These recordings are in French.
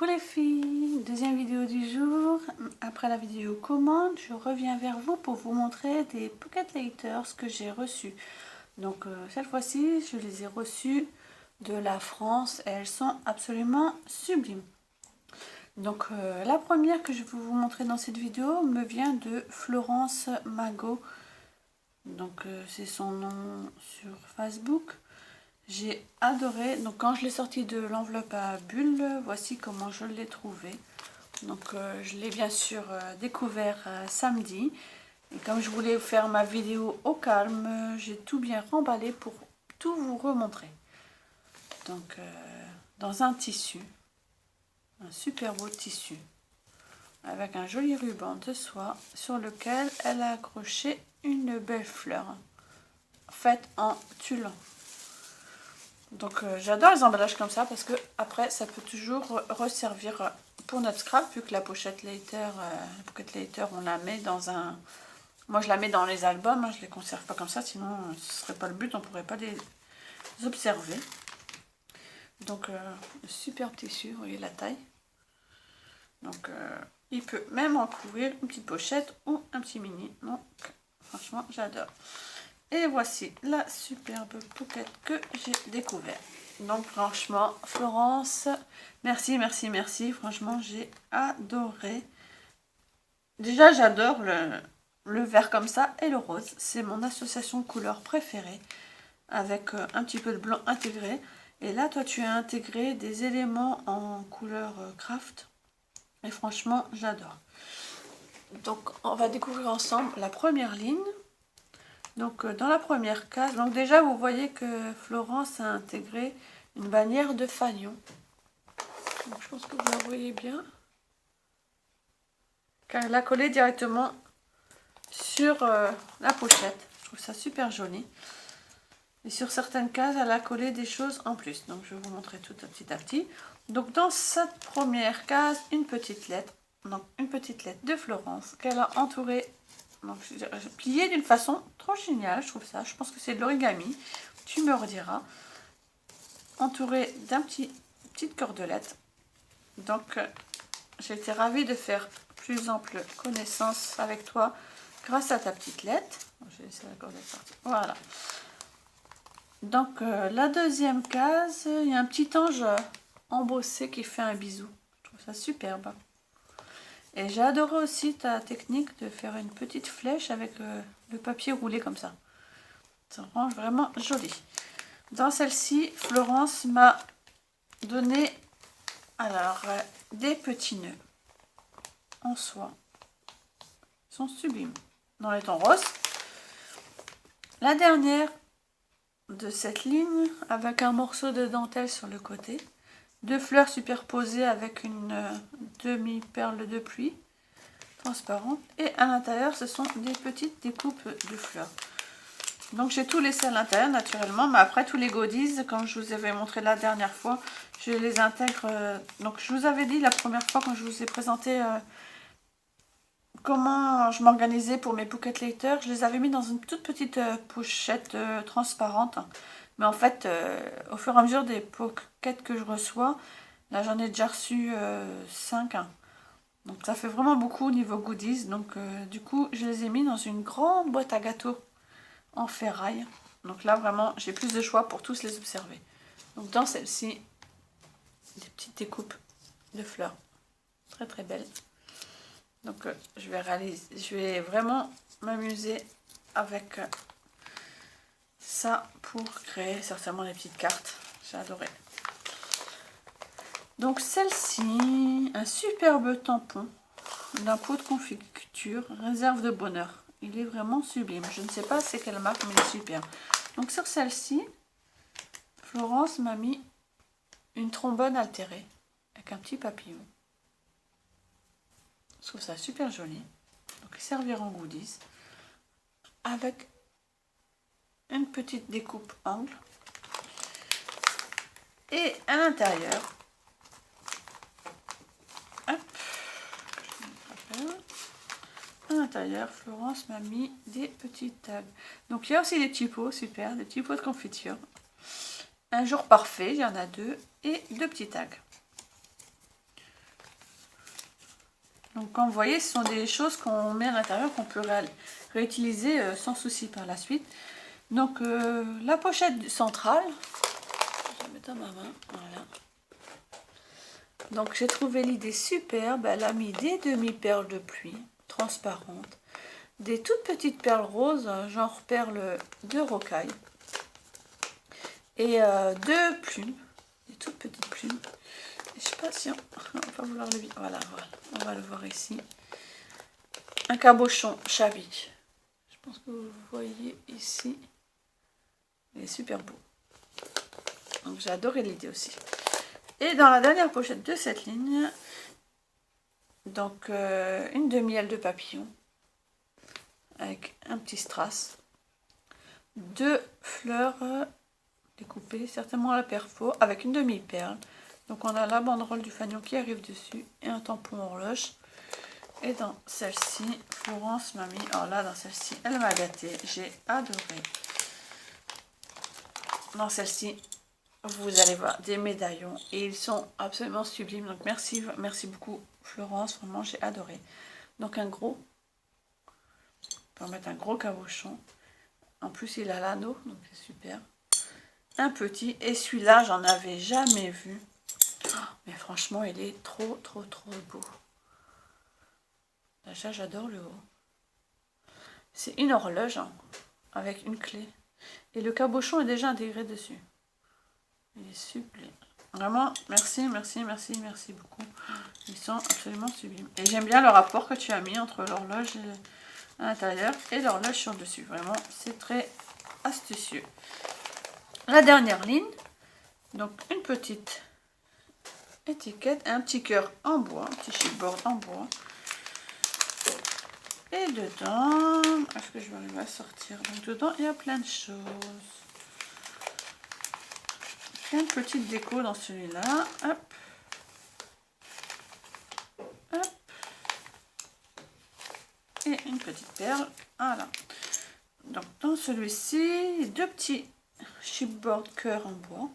Coucou les filles, deuxième vidéo du jour. Après la vidéo commande, je reviens vers vous pour vous montrer des Pocket Lighters que j'ai reçus. Donc cette fois-ci, je les ai reçus de la France et elles sont absolument sublimes. Donc la première que je vais vous montrer dans cette vidéo me vient de Florence Magot. Donc c'est son nom sur Facebook. J'ai adoré, donc quand je l'ai sorti de l'enveloppe à bulles, voici comment je l'ai trouvé. Donc je l'ai bien sûr découvert samedi. Et comme je voulais faire ma vidéo au calme, j'ai tout bien remballé pour tout vous remontrer. Donc dans un tissu, un super beau tissu, avec un joli ruban de soie sur lequel elle a accroché une belle fleur faite en tulle. Donc j'adore les emballages comme ça parce que après ça peut toujours resservir pour notre scrap, vu que la pochette Lighter, la Pocket Lighter, on la met dans un... Moi je la mets dans les albums, hein, je les conserve pas comme ça, sinon ce serait pas le but, on pourrait pas les observer. Donc super tissu, vous voyez la taille. Donc il peut même en couvrir une petite pochette ou un petit mini. Donc franchement j'adore. Et voici la superbe pocket que j'ai découvert. Donc franchement, Florence, merci, merci, merci. Franchement, j'ai adoré. Déjà, j'adore le vert comme ça et le rose. C'est mon association de couleurs préférée, avec un petit peu de blanc intégré. Et là, toi, tu as intégré des éléments en couleur craft. Et franchement, j'adore. Donc, on va découvrir ensemble la première ligne. Donc dans la première case, donc déjà vous voyez que Florence a intégré une bannière de fanion. Donc je pense que vous la voyez bien. Car elle l'a collé directement sur la pochette. Je trouve ça super joli. Et sur certaines cases, elle a collé des choses en plus. Donc je vais vous montrer tout petit à petit. Donc dans cette première case, une petite lettre. Donc une petite lettre de Florence qu'elle a entourée. Donc, plié d'une façon trop géniale, je trouve ça. Je pense que c'est de l'origami. Tu me rediras. Entouré d'un petite cordelette. Donc, j'ai été ravie de faire plus ample connaissance avec toi grâce à ta petite lettre. Je vais laisser la cordelette partir. Voilà. Donc, la deuxième case, il y a un petit ange embossé qui fait un bisou. Je trouve ça superbe. Et j'ai adoré aussi ta technique de faire une petite flèche avec le papier roulé comme ça. Ça rend vraiment joli. Dans celle-ci, Florence m'a donné des petits nœuds en soie. Ils sont sublimes. Dans les tons roses. La dernière de cette ligne, avec un morceau de dentelle sur le côté. Deux fleurs superposées avec une demi-perle de pluie transparente. Et à l'intérieur, ce sont des petites découpes de fleurs. Donc j'ai tout laissé à l'intérieur naturellement, mais après tous les goodies, comme je vous avais montré la dernière fois, je les intègre. Donc je vous avais dit la première fois quand je vous ai présenté comment je m'organisais pour mes Pocket Lighters, je les avais mis dans une toute petite pochette transparente. Mais en fait, au fur et à mesure des pockets que je reçois, là j'en ai déjà reçu 5. Donc ça fait vraiment beaucoup au niveau goodies. Donc du coup, je les ai mis dans une grande boîte à gâteaux en ferraille. Donc là vraiment, j'ai plus de choix pour tous les observer. Donc dans celle-ci, des petites découpes de fleurs. Très très belles. Donc je vais vraiment m'amuser avec ça pour créer certainement des petites cartes. J'ai adoré. Donc celle-ci, un superbe tampon d'un pot de confiture, réserve de bonheur. Il est vraiment sublime. Je ne sais pas c'est quelle marque, mais il est super. Donc sur celle-ci, Florence m'a mis une trombone altérée avec un petit papillon. Je trouve ça super joli. Donc servir en goodies avec une petite découpe angle. Et à l'intérieur, à l'intérieur, Florence m'a mis des petits tags. Donc il y a aussi des petits pots, super, des petits pots de confiture. Un jour parfait, il y en a 2, et 2 petits tags. Donc comme vous voyez, ce sont des choses qu'on met à l'intérieur, qu'on peut réutiliser sans souci par la suite. Donc la pochette centrale, je vais mettre à ma main, voilà. Donc j'ai trouvé l'idée superbe, elle a mis des demi-perles de pluie transparentes, des toutes petites perles roses, genre perles de rocaille, et deux plumes, des toutes petites plumes. Je sais pas si on va vouloir le voir. Voilà, on va le voir ici. Un cabochon Chavik. Je pense que vous voyez ici. Il est super beau. Donc j'ai adoré l'idée aussi. Et dans la dernière pochette de cette ligne, donc une demi-aile de papillon avec un petit strass, deux fleurs découpées, certainement à la perfo, avec une demi-perle. Donc on a la banderole du fanion qui arrive dessus et un tampon horloge. Et dans celle-ci, Florence m'a mis, alors là dans celle-ci, elle m'a gâtée, j'ai adoré. Dans celle-ci, vous allez voir des médaillons et ils sont absolument sublimes. Donc merci beaucoup Florence, vraiment j'ai adoré. Donc un gros, on peut mettre un gros cabochon. En plus il a l'anneau, donc c'est super. Un petit, et celui-là j'en avais jamais vu. Mais franchement il est trop beau. Déjà j'adore le haut. C'est une horloge hein, avec une clé. Et le cabochon est déjà intégré dessus. Il est sublime. Vraiment, merci beaucoup. Ils sont absolument sublimes. Et j'aime bien le rapport que tu as mis entre l'horloge à l'intérieur et l'horloge sur le dessus. Vraiment, c'est très astucieux. La dernière ligne. Donc, une petite étiquette, un petit cœur en bois, un petit chipboard en bois. Et dedans, est-ce que je vais arriver à sortir? Donc, dedans, il y a plein de choses. Une petite déco dans celui-là. Hop. Hop. Et une petite perle. Voilà. Donc dans celui-ci, deux petits chipboard cœur en bois.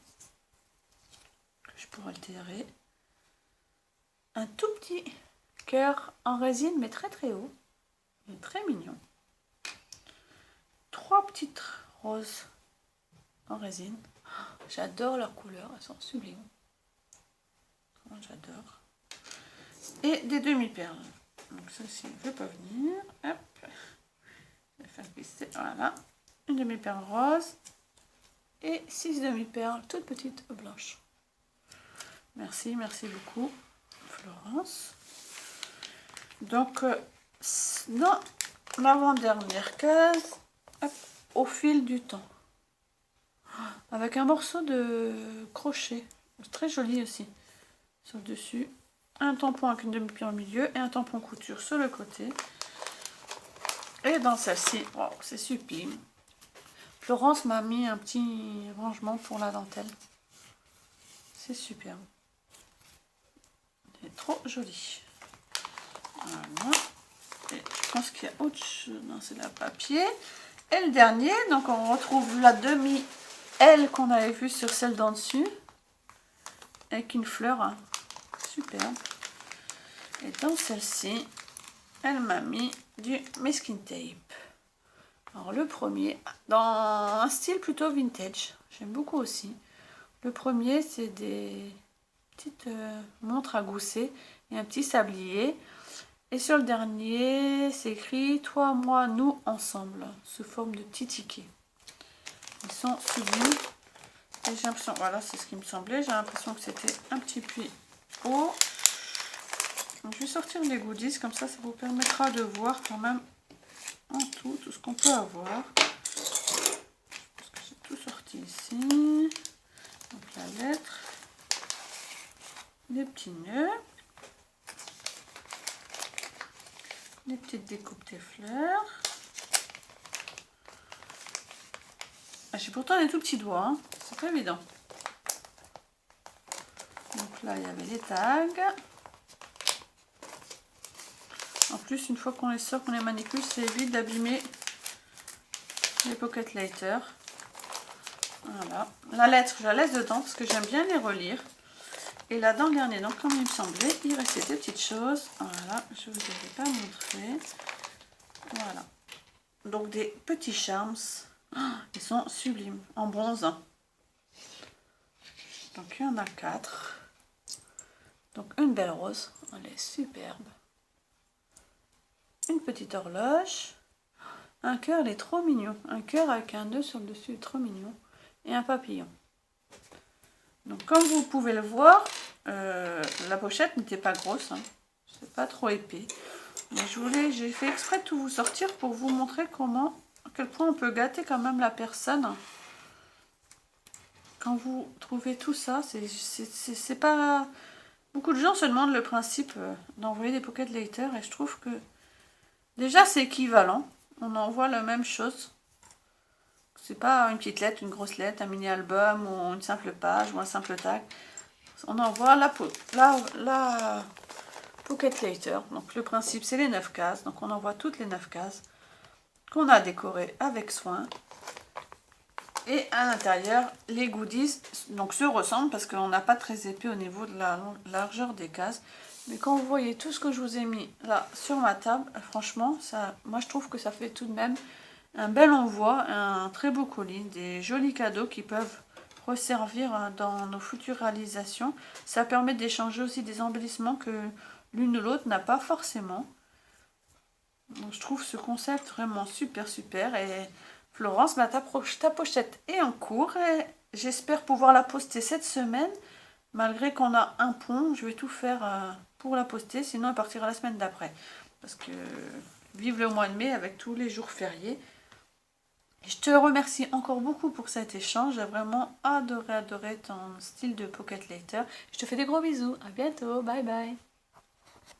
Que je pourrais altérer. Un tout petit cœur en résine, mais très haut. Il est très mignon. Trois petites roses en résine. J'adore leurs couleurs, elles sont sublimes. J'adore. Et des demi-perles. Donc celle-ci ne veut pas venir. Hop. Je vais faire glisser. Voilà. Une demi-perle rose. Et 6 demi-perles toutes petites blanches. Merci beaucoup Florence. Donc dans l'avant-dernière case, hop, au fil du temps. Avec un morceau de crochet, très joli aussi, sur le dessus. Un tampon avec une demi-perle au milieu et un tampon couture sur le côté. Et dans celle-ci, wow, c'est sublime. Florence m'a mis un petit rangement pour la dentelle. C'est superbe. C'est trop joli. Voilà. Et je pense qu'il y a autre chose. Non, c'est la papier. Et le dernier, donc on retrouve la demi-aile qu'on avait vue sur celle d'en dessus. Avec une fleur. Hein. Superbe. Et dans celle-ci, elle m'a mis du masking tape. Alors le premier, dans un style plutôt vintage. J'aime beaucoup aussi. Le premier, c'est des petites montres à gousset et un petit sablier. Et sur le dernier, c'est écrit « Toi, moi, nous, ensemble » sous forme de petits tickets. Ils sont sublimes. Et j'ai l'impression, voilà, c'est ce qui me semblait. J'ai l'impression que c'était un petit peu haut. Donc, je vais sortir les goodies, comme ça vous permettra de voir quand même en tout ce qu'on peut avoir. Parce que j'ai tout sorti ici. Donc la lettre, les petits nœuds, les petites découpes des fleurs. Ah, j'ai pourtant des tout petits doigts, hein. C'est pas évident. Donc là il y avait les tags. En plus, une fois qu'on les sort, qu'on les manipule, c'est évite d'abîmer les pocket lighters. Voilà. La lettre, je la laisse dedans parce que j'aime bien les relire. Et là, dans le dernier, donc comme il me semblait, il restait des petites choses. Voilà, je ne vous avais pas montré. Voilà. Donc des petits charms. Oh, ils sont sublimes, en bronze. Donc il y en a 4. Donc une belle rose, elle est superbe. Une petite horloge. Un cœur, il est trop mignon. Un cœur avec un nœud sur le dessus, trop mignon. Et un papillon. Donc comme vous pouvez le voir, la pochette n'était pas grosse, hein. C'est pas trop épais. Mais j'ai fait exprès de tout vous sortir pour vous montrer à quel point on peut gâter quand même la personne. Quand vous trouvez tout ça, c'est pas... Beaucoup de gens se demandent le principe d'envoyer des pocket letters et je trouve que déjà c'est équivalent. On envoie la même chose. C'est pas une petite lettre, une grosse lettre, un mini-album ou une simple page ou un simple tag. On envoie la pocket letter. Donc le principe c'est les 9 cases. Donc on envoie toutes les 9 cases qu'on a décorées avec soin. Et à l'intérieur, les goodies donc se ressemblent parce qu'on n'a pas très épais au niveau de la largeur des cases. Mais quand vous voyez tout ce que je vous ai mis là sur ma table, franchement, moi je trouve que ça fait tout de même un bel envoi, un très beau colis, des jolis cadeaux qui peuvent resservir dans nos futures réalisations. Ça permet d'échanger aussi des embellissements que l'une ou l'autre n'a pas forcément. Donc, je trouve ce concept vraiment super et Florence, ta pochette est en cours et j'espère pouvoir la poster cette semaine. Malgré qu'on a un pont, je vais tout faire pour la poster, sinon elle partira la semaine d'après. Parce que vive le mois de mai avec tous les jours fériés. Je te remercie encore beaucoup pour cet échange. J'ai vraiment adoré ton style de pocket letter. Je te fais des gros bisous. À bientôt. Bye bye.